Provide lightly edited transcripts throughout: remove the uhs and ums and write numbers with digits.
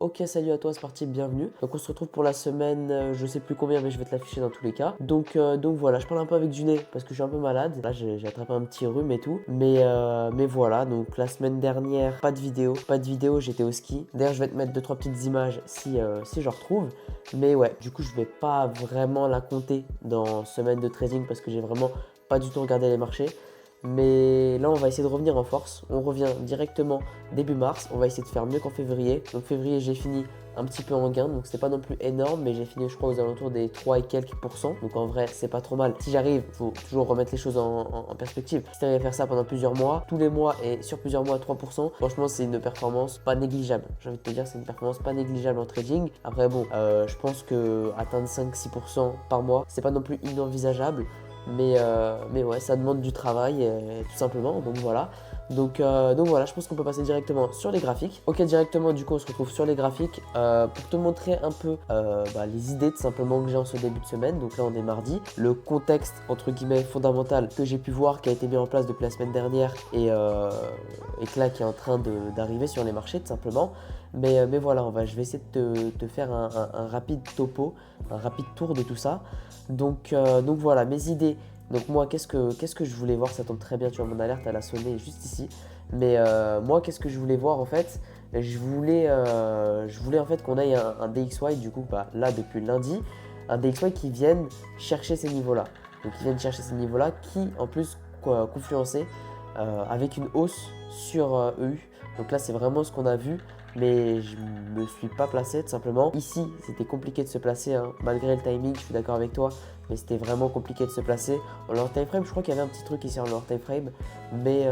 Ok, salut à toi, c'est parti, bienvenue. Donc on se retrouve pour la semaine, je sais plus combien, mais je vais te l'afficher dans tous les cas. Donc voilà, je parle un peu avec du nez parce que je suis un peu malade. Là, j'ai attrapé un petit rhume et tout. Mais voilà, donc la semaine dernière, pas de vidéo, j'étais au ski. D'ailleurs, je vais te mettre deux trois petites images si je retrouve. Mais ouais, du coup, je vais pas vraiment la compter dans semaine de trading parce que j'ai vraiment pas du tout regardé les marchés. Mais là, on va essayer de revenir en force. On revient directement début mars. On va essayer de faire mieux qu'en février. Donc février, j'ai fini un petit peu en gain. Donc c'était pas non plus énorme, mais j'ai fini, je crois, aux alentours des 3 et quelques pourcents. Donc en vrai, c'est pas trop mal. Si j'arrive, il faut toujours remettre les choses en perspective. Si j'arrive à faire ça pendant plusieurs mois, tous les mois et sur plusieurs mois, 3%, franchement, c'est une performance pas négligeable. J'ai envie de te dire, c'est une performance pas négligeable en trading. Après, bon, je pense que atteindre 5-6% par mois, c'est pas non plus inenvisageable. Mais ouais, ça demande du travail, tout simplement. Donc voilà. Donc voilà, je pense qu'on peut passer directement sur les graphiques. Ok, directement, du coup, on se retrouve sur les graphiques pour te montrer un peu les idées tout simplement que j'ai en ce début de semaine. Donc là, on est mardi. Le contexte, entre guillemets, fondamental que j'ai pu voir, qui a été mis en place depuis la semaine dernière et que là, qui est en train d'arriver sur les marchés, tout simplement. Mais voilà, je vais essayer de te faire un rapide topo, un rapide tour de tout ça. Donc voilà, mes idées. Donc moi, qu'est-ce que je voulais voir? Ça tombe très bien, tu vois, mon alerte, elle a sonné juste ici. Mais moi, qu'est-ce que je voulais voir en fait? Je voulais en fait qu'on aille un DXY, du coup, là, depuis lundi, un DXY qui vienne chercher ces niveaux-là. Donc, qui vienne chercher ces niveaux-là, qui en plus confluencer avec une hausse sur EU. Donc là, c'est vraiment ce qu'on a vu, mais je me suis pas placé tout simplement. Ici, c'était compliqué de se placer, hein, malgré le timing, je suis d'accord avec toi, mais c'était vraiment compliqué de se placer. En lower time frame, je crois qu'il y avait un petit truc ici en lower time frame, mais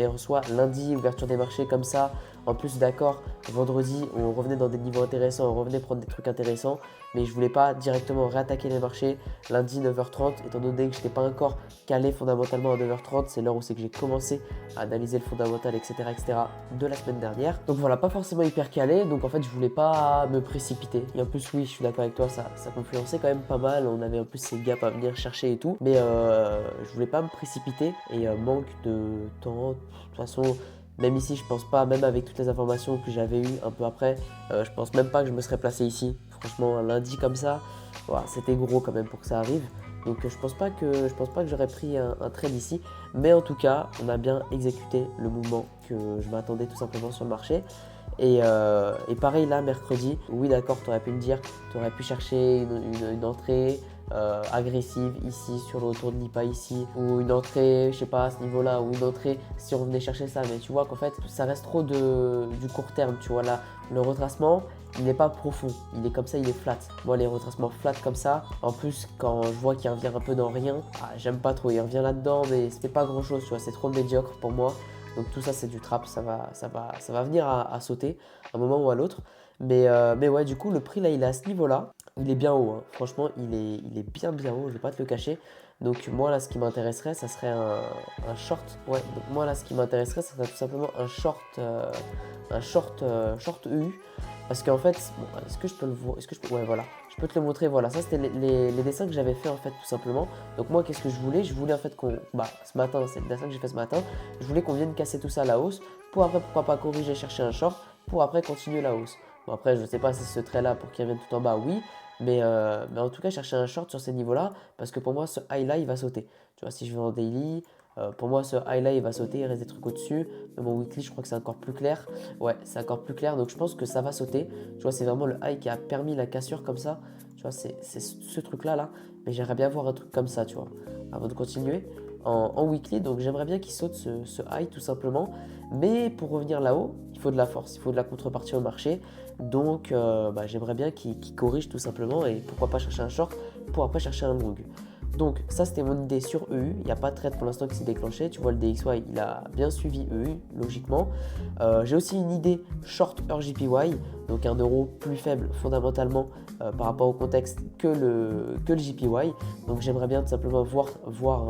en soi, lundi, ouverture des marchés comme ça. En plus, d'accord, vendredi, on revenait dans des niveaux intéressants, on revenait prendre des trucs intéressants, mais je voulais pas directement réattaquer les marchés lundi 9h30, étant donné que je n'étais pas encore calé fondamentalement à 9h30, c'est l'heure où c'est que j'ai commencé à analyser le fondamental, etc., de la semaine dernière. Donc voilà, pas forcément hyper calé, donc en fait je voulais pas me précipiter. Et en plus oui, je suis d'accord avec toi, ça confluençait quand même pas mal, on avait en plus ces gaps à venir chercher et tout, mais je voulais pas me précipiter et manque de temps, de toute façon. Même ici, je pense pas, même avec toutes les informations que j'avais eues un peu après, je pense même pas que je me serais placé ici. Franchement, un lundi comme ça, voilà, c'était gros quand même pour que ça arrive. Donc je pense pas que j'aurais pris un trade ici. Mais en tout cas, on a bien exécuté le mouvement que je m'attendais tout simplement sur le marché. Et pareil là, mercredi, oui d'accord, tu aurais pu me dire, tu aurais pu chercher une entrée agressive ici sur le retour de Nipa ici, ou une entrée, je sais pas, à ce niveau-là, ou une entrée si on venait chercher ça. Mais tu vois qu'en fait, ça reste trop du court terme, tu vois là, le retracement, il n'est pas profond, il est comme ça, il est flat. Moi, les retracements flat comme ça, en plus, quand je vois qu'il revient un peu dans rien, j'aime pas trop. Il revient là-dedans, mais c'était pas grand-chose, tu vois, c'est trop médiocre pour moi. Donc tout ça, c'est du trap, ça va venir à sauter à un moment ou à l'autre. Mais ouais, du coup, le prix là, il est à ce niveau-là. Il est bien haut, hein. Franchement, il est bien bien haut, je vais pas te le cacher. Donc moi là, ce qui m'intéresserait, ça serait un short. Ouais, donc moi là, ce qui m'intéresserait, ça serait tout simplement un short EU. Parce qu'en fait, bon, est-ce que je peux le voir? Ouais, voilà. Je peux te le montrer. Voilà, ça c'était les dessins que j'avais fait en fait, tout simplement. Donc moi, qu'est-ce que je voulais? Je voulais en fait ce matin, c'est le dessin que j'ai fait ce matin. Je voulais qu'on vienne casser tout ça à la hausse. Pour après, pourquoi pas corriger, chercher un short. Pour après continuer la hausse. Bon, après, je ne sais pas si ce trait là pour qu'il revienne tout en bas, oui. Mais en tout cas, chercher un short sur ces niveaux-là. Parce que pour moi, ce high là, il va sauter. Tu vois, si je vais en daily. Pour moi, ce high là, il va sauter, il reste des trucs au-dessus. Mais mon weekly, je crois que c'est encore plus clair. Ouais, c'est encore plus clair. Donc, je pense que ça va sauter. Tu vois, c'est vraiment le high qui a permis la cassure comme ça. Tu vois, c'est ce truc-là, là. Mais j'aimerais bien voir un truc comme ça, tu vois, avant de continuer en weekly. Donc, j'aimerais bien qu'il saute ce high, tout simplement. Mais pour revenir là-haut, il faut de la force, il faut de la contrepartie au marché. Donc, j'aimerais bien qu'il corrige tout simplement. Et pourquoi pas chercher un short pour après chercher un long. Donc ça c'était mon idée sur EU, il n'y a pas de trade pour l'instant qui s'est déclenché, tu vois le DXY il a bien suivi EU logiquement. J'ai aussi une idée short RJPY, donc un euro plus faible fondamentalement par rapport au contexte que le JPY. Donc j'aimerais bien tout simplement voir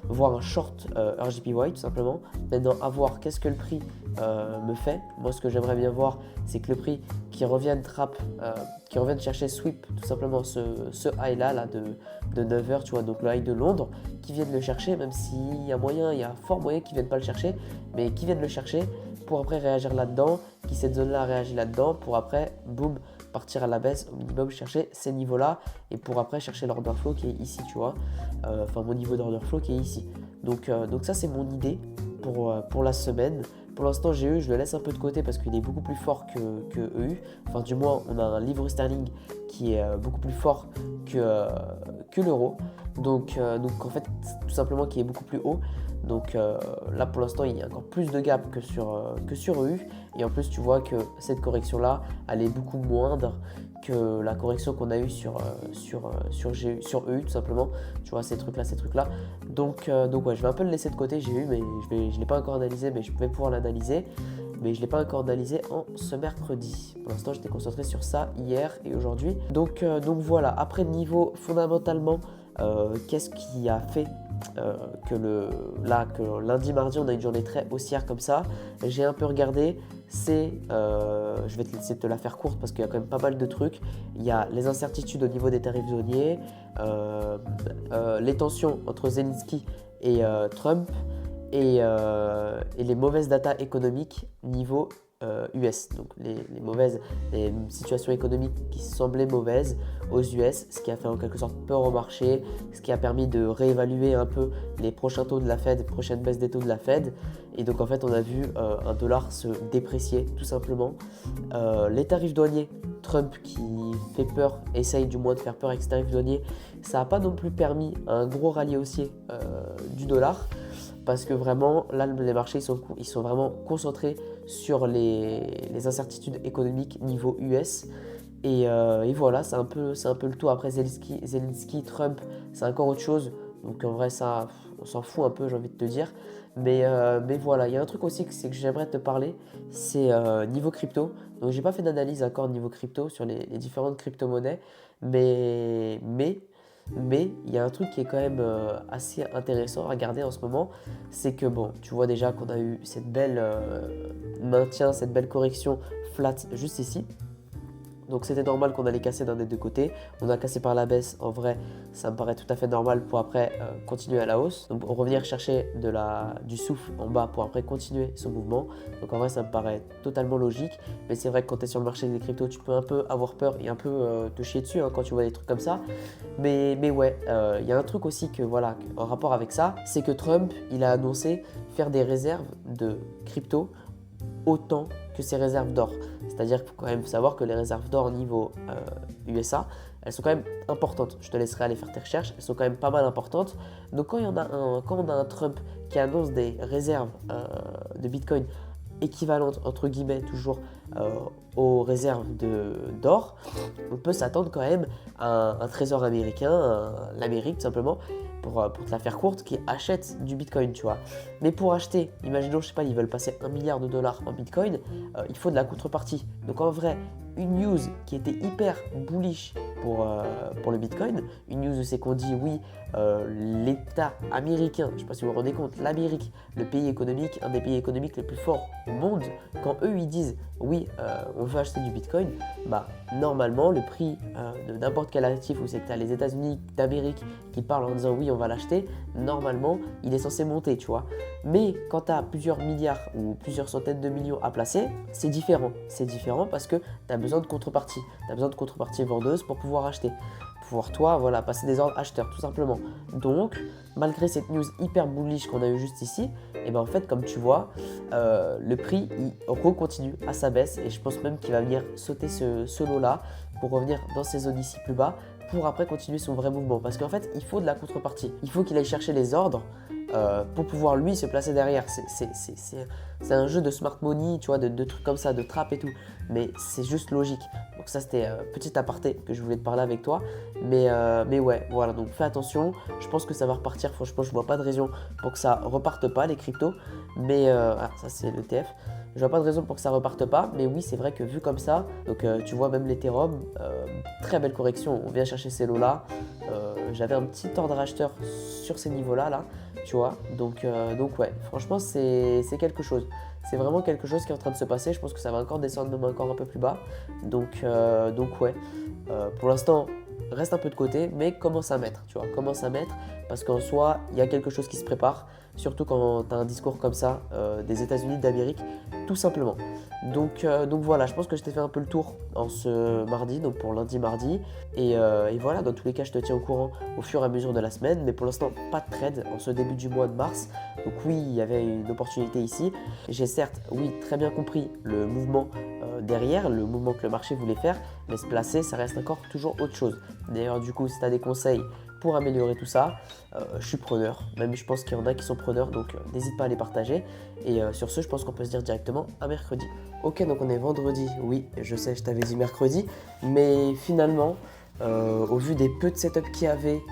un short RJPY tout simplement. Maintenant à voir qu'est-ce que le prix me fait. Moi ce que j'aimerais bien voir c'est que le prix qui revienne chercher sweep tout simplement ce high là de 9h, tu vois, donc le high de Londres, qui viennent le chercher, même s'il y a moyen, il y a fort moyen qu'ils viennent pas le chercher, mais qui viennent le chercher pour après réagir là-dedans, qui cette zone-là réagit là-dedans, pour après, boum, partir à la baisse, au minimum chercher ces niveaux-là, et pour après chercher l'order flow qui est ici, tu vois. Enfin, mon niveau d'order flow qui est ici. Donc ça, c'est mon idée pour la semaine. Pour l'instant, GE, je le laisse un peu de côté parce qu'il est beaucoup plus fort que EU. Enfin, du moins, on a un livre sterling qui est beaucoup plus fort que l'euro. Donc, en fait, tout simplement, qui est beaucoup plus haut. Donc là, pour l'instant, il y a encore plus de gap que sur EU. Et en plus, tu vois que cette correction-là, elle est beaucoup moindre que la correction qu'on a eue sur EU, tout simplement. Tu vois, ces trucs-là. Donc ouais, je vais un peu le laisser de côté, GU, mais je ne l'ai pas encore analysé, mais je vais pouvoir l'analyser. Mais je ne l'ai pas encore analysé en ce mercredi. Pour l'instant, j'étais concentré sur ça hier et aujourd'hui. Donc voilà, après niveau fondamentalement, qu'est-ce qui a fait que lundi, mardi, on a une journée très haussière comme ça. J'ai un peu regardé, je vais te laisser te la faire courte parce qu'il y a quand même pas mal de trucs. Il y a les incertitudes au niveau des tarifs douaniers, les tensions entre Zelensky et Trump, et les mauvaises datas économiques niveau US. Donc les situations économiques qui semblaient mauvaises aux US, ce qui a fait en quelque sorte peur au marché, ce qui a permis de réévaluer un peu les prochains taux de la Fed, les prochaines baisses des taux de la Fed. Et donc en fait, on a vu un dollar se déprécier tout simplement. Les tarifs douaniers, Trump qui fait peur, essaye du moins de faire peur avec ses tarifs douaniers, ça n'a pas non plus permis un gros rallye haussier du dollar. Parce que vraiment, là, les marchés ils sont vraiment concentrés sur les incertitudes économiques niveau US. Et voilà, c'est un peu le tout. Après Zelensky, Trump, c'est encore autre chose. Donc en vrai, ça, on s'en fout un peu, j'ai envie de te dire. Mais voilà, il y a un truc aussi que j'aimerais te parler, c'est niveau crypto. Donc j'ai pas fait d'analyse encore niveau crypto sur les différentes crypto-monnaies. Mais il y a un truc qui est quand même assez intéressant à regarder en ce moment, c'est que bon, tu vois déjà qu'on a eu cette belle maintien, cette belle correction flat juste ici. Donc c'était normal qu'on allait casser d'un des deux côtés. On a cassé par la baisse, en vrai, ça me paraît tout à fait normal pour après continuer à la hausse. Donc revenir chercher du souffle en bas pour après continuer son mouvement. Donc en vrai, ça me paraît totalement logique. Mais c'est vrai que quand tu es sur le marché des cryptos, tu peux un peu avoir peur et un peu te chier dessus quand tu vois des trucs comme ça. Mais ouais, il y a un truc aussi que voilà, en rapport avec ça, c'est que Trump, il a annoncé faire des réserves de crypto autant que ses réserves d'or. C'est-à-dire qu'il faut quand même savoir que les réserves d'or au niveau USA, elles sont quand même importantes. Je te laisserai aller faire tes recherches, elles sont quand même pas mal importantes. Donc quand on a un Trump qui annonce des réserves de Bitcoin équivalentes, entre guillemets, toujours aux réserves d'or, on peut s'attendre quand même à un trésor américain, l'Amérique tout simplement, pour te la faire courte, qui achète du Bitcoin, tu vois. Mais pour acheter, imaginons, je sais pas, ils veulent passer $1 milliard en Bitcoin, il faut de la contrepartie. Donc en vrai, une news qui était hyper bullish pour le Bitcoin, une news où c'est qu'on dit oui, l'État américain, je ne sais pas si vous vous rendez compte, l'Amérique, le pays économique, un des pays économiques les plus forts au monde, quand eux ils disent oui, on veut acheter du Bitcoin, bah normalement le prix de n'importe quel actif où c'est que tu as les États-Unis d'Amérique qui parlent en disant oui, on va l'acheter, normalement il est censé monter, tu vois. Mais quand tu as plusieurs milliards ou plusieurs centaines de millions à placer, c'est différent. C'est différent parce que tu as besoin de contrepartie. Tu as besoin de contrepartie vendeuse pour pouvoir acheter. Pouvoir, toi, voilà, passer des ordres acheteurs, tout simplement. Donc, malgré cette news hyper bullish qu'on a eu juste ici, et ben en fait, comme tu vois, le prix, il recontinue à sa baisse. Et je pense même qu'il va venir sauter ce lot-là pour revenir dans ces zones ici plus bas pour après continuer son vrai mouvement. Parce qu'en fait, il faut de la contrepartie. Il faut qu'il aille chercher les ordres pour pouvoir lui se placer derrière. C'est un jeu de smart money, tu vois, de trucs comme ça, de trap et tout. Mais c'est juste logique. Donc ça, c'était petit aparté que je voulais te parler avec toi. Mais ouais, voilà, donc fais attention. Je pense que ça va repartir. Franchement, je vois pas de raison pour que ça reparte pas, les cryptos. Mais ça, c'est l'ETF. Je vois pas de raison pour que ça reparte pas, mais oui, c'est vrai que vu comme ça, donc tu vois même l'Ethereum, très belle correction, on vient chercher ces lots-là. J'avais un petit ordre acheteur sur ces niveaux-là, là, tu vois. Donc ouais, franchement, c'est quelque chose. C'est vraiment quelque chose qui est en train de se passer. Je pense que ça va encore descendre même encore un peu plus bas. Donc ouais, pour l'instant, reste un peu de côté, mais commence à mettre, tu vois. Commence à mettre parce qu'en soi, il y a quelque chose qui se prépare. surtout quand tu as un discours comme ça des États-Unis d'Amérique, tout simplement. Donc voilà, je pense que je t'ai fait un peu le tour en ce mardi, donc pour lundi, mardi. Et voilà, dans tous les cas, je te tiens au courant au fur et à mesure de la semaine. Mais pour l'instant, pas de trade en ce début du mois de mars. Donc oui, il y avait une opportunité ici. J'ai certes, oui, très bien compris le mouvement derrière, le mouvement que le marché voulait faire. Mais se placer, ça reste encore toujours autre chose. D'ailleurs, du coup, si tu as des conseils pour améliorer tout ça, je suis preneur. Même je pense qu'il y en a qui sont preneurs, donc n'hésite pas à les partager. Et sur ce, je pense qu'on peut se dire directement à mercredi. Ok, donc on est vendredi. Oui, je sais, je t'avais dit mercredi. Mais finalement, au vu des peu de setup qu'il y avait,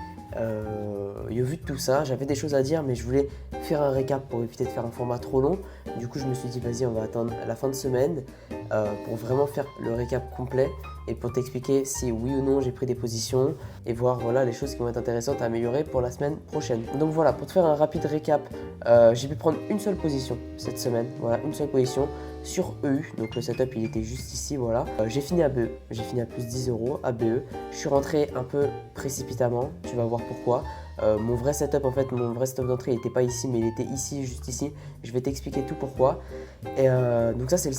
et au vu de tout ça, j'avais des choses à dire, mais je voulais faire un récap pour éviter de faire un format trop long. Du coup, je me suis dit, vas-y, on va attendre la fin de semaine pour vraiment faire le récap complet et pour t'expliquer si oui ou non j'ai pris des positions et voir voilà, les choses qui vont être intéressantes à améliorer pour la semaine prochaine. Donc voilà, pour te faire un rapide récap, j'ai pu prendre une seule position cette semaine. Voilà, une seule position sur EU. Donc le setup, il était juste ici, voilà. J'ai fini à BE, j'ai fini à plus 10 euros à BE. Je suis rentré un peu précipitamment, tu vas voir pourquoi. Mon vrai setup, en fait, mon vrai setup d'entrée, il n'était pas ici, mais il était ici, juste ici. Je vais t'expliquer tout pourquoi. Et donc ça, c'est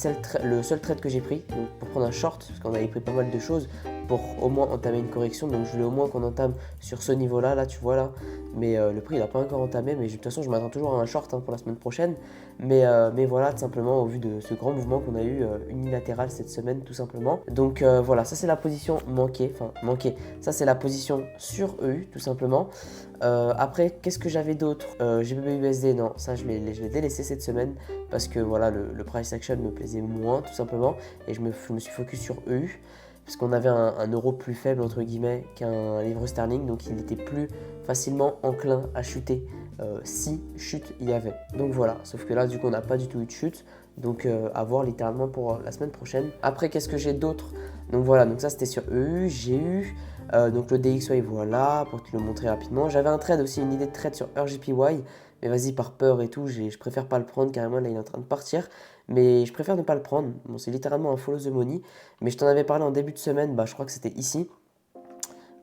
le seul trade que j'ai pris donc, pour prendre un short, parce qu'on avait pris pas mal de choses pour au moins entamer une correction. Donc je voulais au moins qu'on entame sur ce niveau-là, là, tu vois là. Mais le prix, il n'a pas encore entamé. Mais de toute façon, je m'attends toujours à un short pour la semaine prochaine. Mais voilà, tout simplement, au vu de ce grand mouvement qu'on a eu unilatéral cette semaine, tout simplement. Donc voilà, ça c'est la position manquée. Enfin, manquée. Ça c'est la position sur EU, tout simplement. Après, qu'est-ce que j'avais d'autre GBP USD, non, ça je l'ai délaissé cette semaine parce que voilà, le price action me plaisait moins, tout simplement. Et je me suis focus sur EU parce qu'on avait un euro plus faible, entre guillemets, qu'un livre sterling. Donc il était plus facilement enclin à chuter si chute il y avait. Donc voilà, sauf que là, du coup, on n'a pas du tout eu de chute. Donc à voir littéralement pour la semaine prochaine. Après, qu'est-ce que j'ai d'autre? Donc voilà, donc ça c'était sur EU. J'ai eu donc le DXY, voilà, pour te le montrer rapidement. J'avais un trade aussi, une idée de trade sur RGPY. Mais vas-y, par peur et tout, je préfère pas le prendre carrément. Là, il est en train de partir. Mais je préfère ne pas le prendre. Bon, c'est littéralement un follow the money. Mais je t'en avais parlé en début de semaine. Bah, je crois que c'était ici.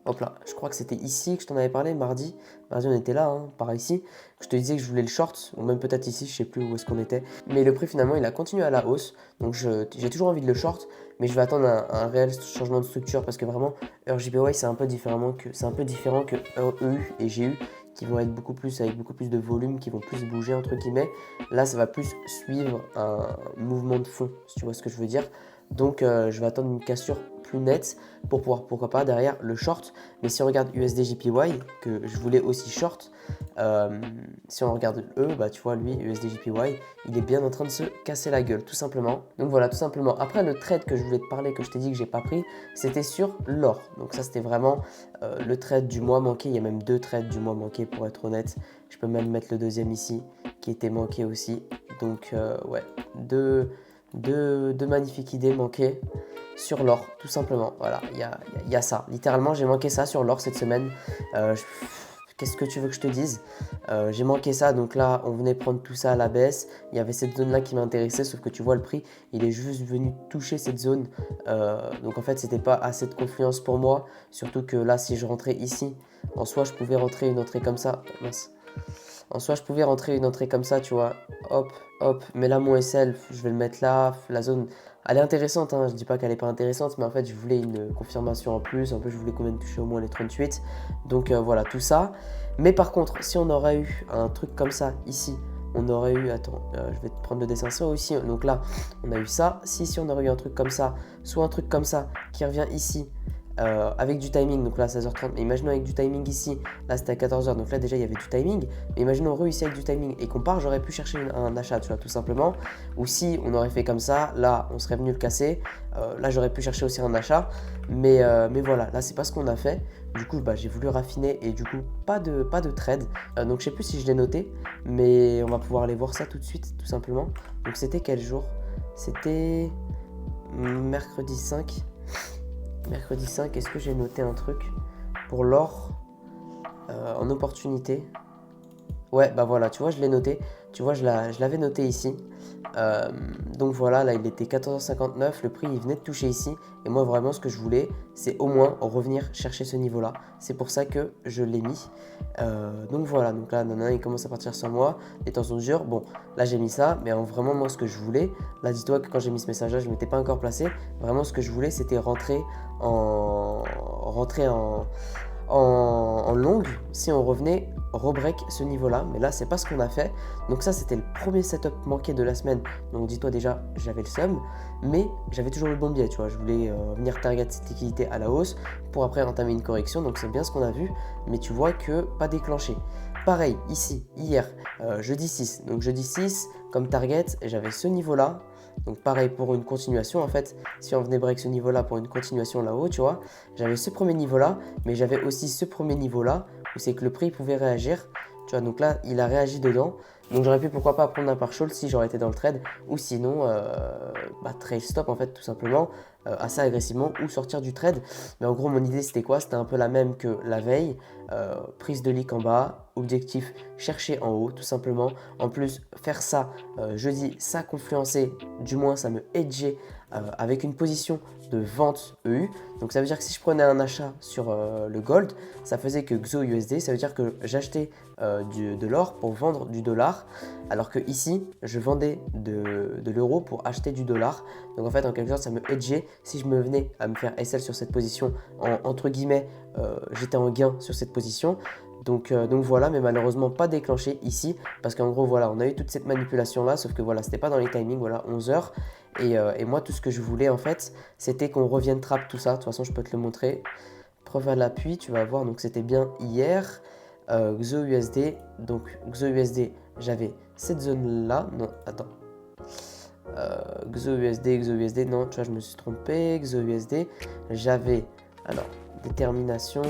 Hop là, je crois que c'était ici que je t'en avais parlé, mardi. Mardi, on était là, hein, par ici. Je te disais que je voulais le short, ou même peut-être ici, je sais plus où est-ce qu'on était. Mais le prix, finalement, il a continué à la hausse. Donc, j'ai toujours envie de le short, mais je vais attendre un réel changement de structure parce que vraiment, RJPY, c'est un peu différent que EU et GU qui vont être beaucoup plus avec beaucoup plus de volume, qui vont plus bouger entre guillemets. Là, ça va plus suivre un mouvement de fond, si tu vois ce que je veux dire. Donc, je vais attendre une cassure plus nette pour pouvoir, pourquoi pas, derrière le short. Mais si on regarde USDJPY, que je voulais aussi short, si on regarde bah tu vois, lui, USDJPY, il est bien en train de se casser la gueule, tout simplement. Donc voilà, tout simplement. Après, le trade que je voulais te parler, que je t'ai dit que j'ai pas pris, c'était sur l'or. Donc ça, c'était vraiment le trade du mois manqué. Il y a même 2 trades du mois manqué, pour être honnête. Je peux même mettre le deuxième ici, qui était manqué aussi. Donc ouais, deux magnifiques idées manquées sur l'or, tout simplement. Voilà, il y a ça. Littéralement, j'ai manqué ça sur l'or cette semaine. Qu'est-ce que tu veux que je te dise? J'ai manqué ça, donc là, on venait prendre tout ça à la baisse. Il y avait cette zone-là qui m'intéressait, sauf que tu vois, le prix, il est juste venu toucher cette zone. Donc en fait, c'était pas assez de confiance pour moi. Surtout que là, si je rentrais ici, en soi, je pouvais rentrer une entrée comme ça. Mince. En soi, je pouvais rentrer une entrée comme ça, tu vois. Hop, hop. Mais là, mon SL, je vais le mettre là. La zone, elle est intéressante, hein. Je dis pas qu'elle est pas intéressante, mais en fait, je voulais une confirmation en plus. Un peu, je voulais qu'on vienne toucher au moins les 38. Donc voilà, tout ça. Mais par contre, si on aurait eu un truc comme ça ici, on aurait eu, attends, je vais te prendre le dessin ça aussi. Donc là, on a eu ça. Si on aurait eu un truc comme ça, soit un truc comme ça qui revient ici. Avec du timing, donc là 16h30, mais imaginons avec du timing ici, là c'était à 14h, donc là déjà il y avait du timing, mais imaginons ici avec du timing et qu'on part, j'aurais pu chercher un achat, tu vois, tout simplement, ou si on aurait fait comme ça, là on serait venu le casser, là j'aurais pu chercher aussi un achat, mais voilà, là c'est pas ce qu'on a fait, du coup bah, j'ai voulu raffiner et du coup pas de trade, donc je sais plus si je l'ai noté, mais on va pouvoir aller voir ça tout de suite, tout simplement. Donc c'était quel jour? C'était mercredi 5. Mercredi 5, est-ce que j'ai noté un truc pour l'or en opportunité? Ouais, bah voilà, tu vois, je l'ai noté. Tu vois, je l'avais noté ici. Euh, donc voilà, là il était 14h59, le prix il venait de toucher ici. Et moi vraiment ce que je voulais, c'est au moins revenir chercher ce niveau-là. C'est pour ça que je l'ai mis. Donc voilà, donc là nanana, il commence à partir sans moi, les temps sont durs. Bon, là j'ai mis ça, mais vraiment moi ce que je voulais, là dis-toi que quand j'ai mis ce message-là, je ne m'étais pas encore placé. Vraiment ce que je voulais, c'était rentrer en longue si on revenait rebreak ce niveau-là. Mais là, c'est pas ce qu'on a fait. Donc ça, c'était le premier setup manqué de la semaine. Donc dis-toi déjà, j'avais le seum, mais j'avais toujours le bon biais, tu vois. Je voulais venir target cette liquidité à la hausse pour après entamer une correction. Donc c'est bien ce qu'on a vu, mais tu vois que pas déclenché. Pareil, ici, hier, jeudi 6. Donc jeudi 6, comme target, j'avais ce niveau-là. Donc pareil pour une continuation en fait, si on venait break ce niveau-là pour une continuation là-haut, tu vois, j'avais ce premier niveau-là, mais j'avais aussi ce premier niveau-là où c'est que le prix pouvait réagir, tu vois, donc là il a réagi dedans, donc j'aurais pu pourquoi pas prendre un partial si j'aurais été dans le trade, ou sinon trail stop en fait tout simplement, assez agressivement, ou sortir du trade. Mais en gros mon idée c'était quoi? C'était un peu la même que la veille, prise de leak en bas, objectif chercher en haut tout simplement. En plus faire ça jeudi, ça confluençait, du moins ça me hedgeait avec une position de vente EU. Donc ça veut dire que si je prenais un achat sur le gold, ça faisait que XOUSD, ça veut dire que j'achetais de l'or pour vendre du dollar, alors que ici je vendais de l'euro pour acheter du dollar. Donc en fait en quelque sorte ça me hedgeait. Si je me venais à me faire SL sur cette position, entre guillemets j'étais en gain sur cette position. Donc voilà, mais malheureusement pas déclenché ici, parce qu'en gros voilà, on a eu toute cette manipulation là, sauf que voilà, c'était pas dans les timings, voilà, 11h. Et moi tout ce que je voulais en fait, c'était qu'on revienne trap tout ça. De toute façon je peux te le montrer. Preuve à l'appui, tu vas voir, donc c'était bien hier. XOUSD, donc XOUSD, j'avais cette zone là, non, attends. XOUSD, non, tu vois, je me suis trompé. XOUSD, j'avais, alors, détermination,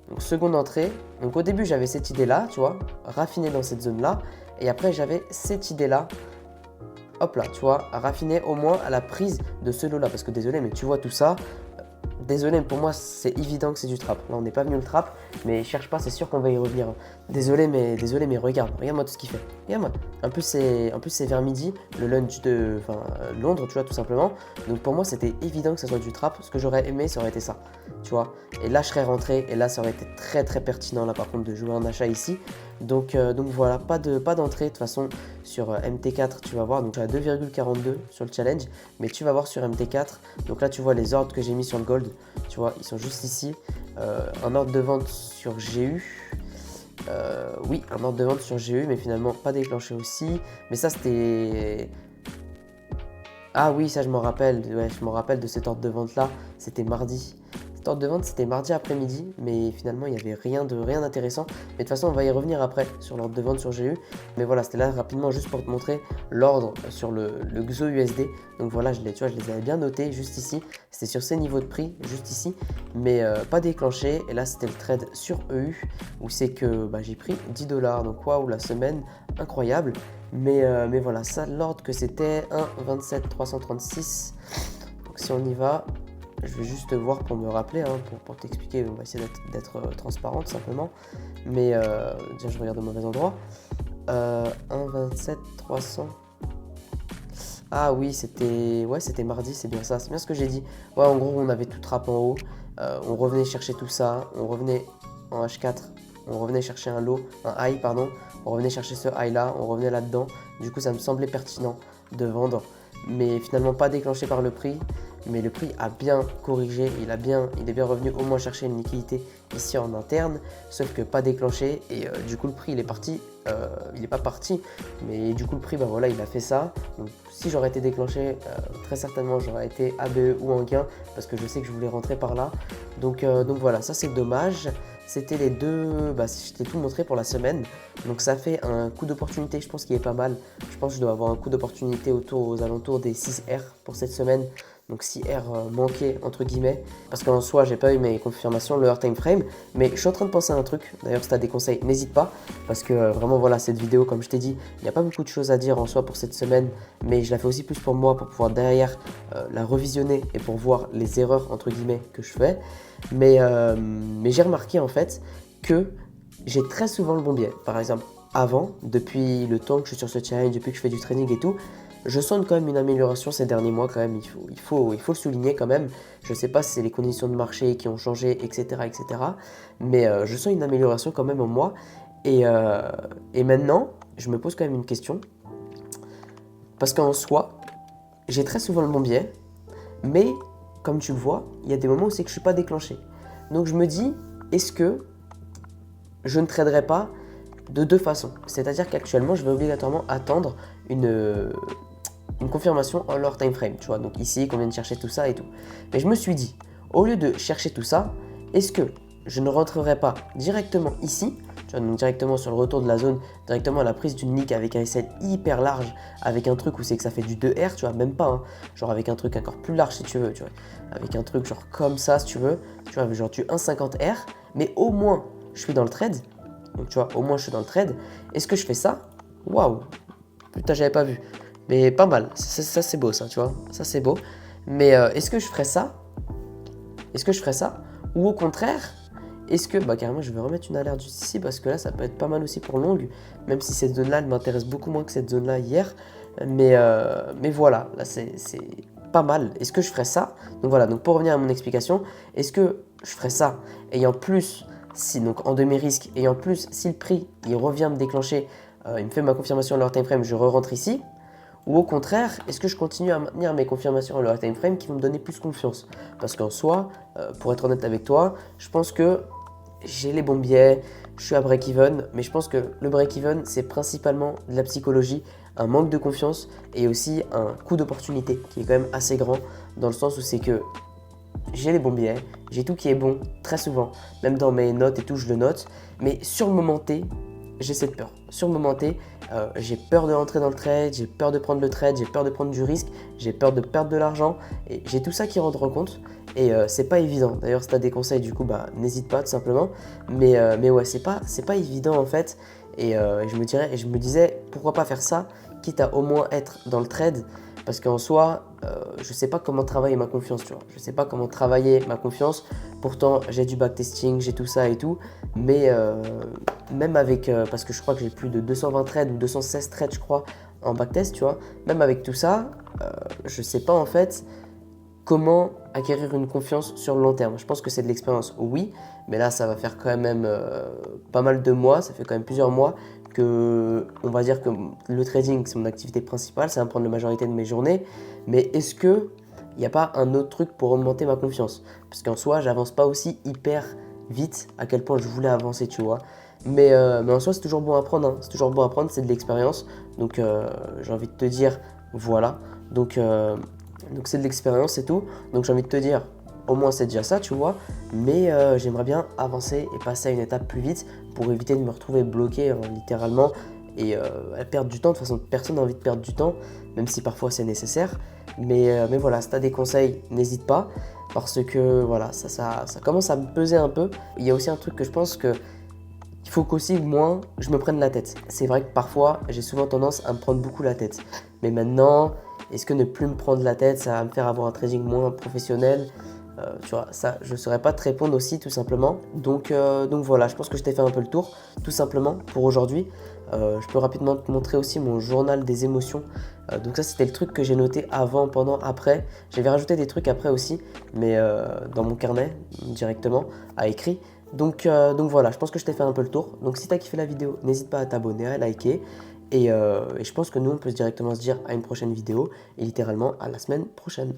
donc seconde entrée. Donc au début, j'avais cette idée-là, tu vois, raffinée dans cette zone-là. Et après, j'avais cette idée-là, hop là, tu vois, raffinée au moins à la prise de ce lot-là. Parce que désolé, mais tu vois tout ça. Désolé, mais pour moi, c'est évident que c'est du trap. Là, on n'est pas venu le trap, mais cherche pas, c'est sûr qu'on va y revenir. Désolé, mais regarde-moi tout ce qu'il fait. Regarde-moi. En plus, c'est vers midi, le lunch de Londres, tu vois, tout simplement. Donc pour moi, c'était évident que ça soit du trap. Ce que j'aurais aimé, ça aurait été ça, tu vois. Et là, je serais rentré, et là, ça aurait été très très pertinent, là, par contre, de jouer un achat ici. Donc voilà, pas d'entrée. De toute façon, sur MT4, tu vas voir, donc à 2,42 sur le challenge, mais tu vas voir sur MT4. Donc là, tu vois les ordres que j'ai mis sur le gold, tu vois, ils sont juste ici. Un ordre de vente sur GU. Oui, un ordre de vente sur GU, mais finalement pas déclenché aussi. Mais ça, c'était... Ah oui, ça je m'en rappelle. Ouais, je m'en rappelle de cet ordre de vente là. C'était mardi. Cet ordre de vente c'était mardi après-midi, mais finalement il n'y avait rien d'intéressant. Mais de toute façon on va y revenir après sur l'ordre de vente sur GU. Mais voilà, c'était là rapidement juste pour te montrer l'ordre sur le XOUSD. Donc voilà, tu vois, je les avais bien notés juste ici. C'était sur ces niveaux de prix, juste ici, mais pas déclenché. Et là c'était le trade sur EU où c'est que j'ai pris 10 $. Donc waouh, la semaine incroyable. Mais voilà, ça l'ordre que c'était 1,27 336. Donc si on y va, je vais juste voir pour me rappeler, hein, pour t'expliquer, on va essayer d'être transparent tout simplement. Mais déjà je regarde au mauvais endroit. 1,27 300. Ah oui, c'était mardi, c'est bien ça, c'est bien ce que j'ai dit. Ouais, en gros on avait tout trap en haut, on revenait chercher tout ça, on revenait en H4, on revenait chercher un high pardon, on revenait chercher ce high là, on revenait là-dedans. Du coup ça me semblait pertinent de vendre, mais finalement pas déclenché par le prix. Mais le prix a bien corrigé, il est bien revenu au moins chercher une liquidité ici en interne, sauf que pas déclenché. Et du coup le prix il est parti, il n'est pas parti, mais du coup le prix voilà, il a fait ça. Donc si j'aurais été déclenché, très certainement j'aurais été ABE ou en gain, parce que je sais que je voulais rentrer par là. Donc voilà, ça c'est dommage. C'était les deux, je t'ai tout montré pour la semaine. Donc ça fait un coup d'opportunité, je pense qu'il est pas mal. Je pense que je dois avoir un coup d'opportunité aux alentours des 6R pour cette semaine. Donc 6R manqué entre guillemets, parce qu'en soi j'ai pas eu mes confirmations, le time frame, mais je suis en train de penser à un truc. D'ailleurs si tu as des conseils n'hésite pas, parce que vraiment voilà, cette vidéo comme je t'ai dit, il n'y a pas beaucoup de choses à dire en soi pour cette semaine, mais je la fais aussi plus pour moi, pour pouvoir derrière la revisionner et pour voir les erreurs entre guillemets que je fais. Mais j'ai remarqué en fait que j'ai très souvent le bon biais. Par exemple avant, depuis le temps que je suis sur ce challenge, depuis que je fais du training et tout, je sens quand même une amélioration ces derniers mois quand même, il faut le souligner quand même. Je sais pas si c'est les conditions de marché qui ont changé, etc. etc. mais je sens une amélioration quand même en moi. Et maintenant, je me pose quand même une question, parce qu'en soi, j'ai très souvent le bon biais, mais comme tu le vois, il y a des moments où c'est que je ne suis pas déclenché. Donc je me dis, est-ce que je ne traderai pas de deux façons? C'est-à-dire qu'actuellement, je vais obligatoirement attendre une confirmation en leur time frame, tu vois. Donc ici, qu'on vient de chercher tout ça et tout. Mais je me suis dit, au lieu de chercher tout ça, est-ce que je ne rentrerai pas directement ici, tu vois, donc directement sur le retour de la zone, directement à la prise d'une nique avec un SL hyper large, avec un truc où c'est que ça fait du 2R, tu vois, même pas, hein, genre avec un truc encore plus large si tu veux, tu vois, avec un truc genre comme ça si tu veux, tu vois, genre du 1,50R, mais au moins je suis dans le trade, donc tu vois, au moins je suis dans le trade. Est-ce que je fais ça? Waouh, putain, j'avais pas vu. Mais pas mal, ça c'est beau ça, tu vois, ça c'est beau. Mais est-ce que je ferais ça? Est-ce que je ferais ça? Ou au contraire, est-ce que, bah carrément je vais remettre une alerte juste ici parce que là ça peut être pas mal aussi pour long, même si cette zone là elle m'intéresse beaucoup moins que cette zone là hier. Mais voilà, là c'est pas mal. Est-ce que je ferais ça? Donc voilà, donc pour revenir à mon explication, est-ce que je ferais ça ayant plus, si donc en demi-risque, ayant plus, si le prix il revient me déclencher, il me fait ma confirmation à leur time frame, je re-rentre ici? Ou au contraire, est-ce que je continue à maintenir mes confirmations à leur time frame qui vont me donner plus confiance? Parce qu'en soi, pour être honnête avec toi, je pense que j'ai les bons biais, je suis à break-even, mais je pense que le break-even, c'est principalement de la psychologie, un manque de confiance et aussi un coût d'opportunité qui est quand même assez grand, dans le sens où c'est que j'ai les bons biais, j'ai tout qui est bon très souvent, même dans mes notes et tout, je le note, mais sur le moment T, j'ai cette peur. Sur le moment T, j'ai peur de rentrer dans le trade, j'ai peur de prendre le trade, j'ai peur de prendre du risque, j'ai peur de perdre de l'argent, et j'ai tout ça qui rentre en compte, et c'est pas évident. D'ailleurs, si tu as des conseils, du coup, bah, n'hésite pas tout simplement, mais ouais, c'est pas évident en fait, et je me disais, pourquoi pas faire ça, quitte à au moins être dans le trade, parce qu'en soi, je sais pas comment travailler ma confiance, tu vois. Je sais pas comment travailler ma confiance. Pourtant, j'ai du backtesting, j'ai tout ça et tout. Mais même avec, parce que je crois que j'ai plus de 220 trades ou 216 trades, je crois, en backtest, tu vois. Même avec tout ça, je sais pas en fait comment acquérir une confiance sur le long terme. Je pense que c'est de l'expérience, oui. Mais là, ça va faire quand même pas mal de mois. Ça fait quand même plusieurs mois que, on va dire que le trading, c'est mon activité principale, ça va me prendre la majorité de mes journées. Mais est-ce que il n'y a pas un autre truc pour augmenter ma confiance? Parce qu'en soi, j'avance pas aussi hyper vite à quel point je voulais avancer, tu vois. Mais en soi, c'est toujours bon à apprendre, hein. C'est toujours bon à apprendre, c'est de l'expérience. Donc, j'ai envie de te dire, voilà. Donc c'est de l'expérience et tout. Donc, j'ai envie de te dire, au moins, c'est déjà ça, tu vois. Mais j'aimerais bien avancer et passer à une étape plus vite pour éviter de me retrouver bloqué, hein, littéralement, et perdre du temps. De toute façon, personne n'a envie de perdre du temps, même si parfois c'est nécessaire. Mais voilà, si tu as des conseils, n'hésite pas, parce que voilà, ça commence à me peser un peu. Il y a aussi un truc que je pense que il faut qu'aussi, moi, je me prenne la tête. C'est vrai que parfois, j'ai souvent tendance à me prendre beaucoup la tête. Mais maintenant, est-ce que ne plus me prendre la tête, ça va me faire avoir un trading moins professionnel? Tu vois, ça, je ne saurais pas te répondre aussi, tout simplement. Donc voilà, je pense que je t'ai fait un peu le tour, tout simplement, pour aujourd'hui. Je peux rapidement te montrer aussi mon journal des émotions. Donc ça, c'était le truc que j'ai noté avant, pendant, après. J'avais rajouté des trucs après aussi, mais dans mon carnet, directement, à écrit. Donc voilà, je pense que je t'ai fait un peu le tour. Donc si tu as kiffé la vidéo, n'hésite pas à t'abonner, à liker. Et je pense que nous, on peut directement se dire à une prochaine vidéo et littéralement à la semaine prochaine.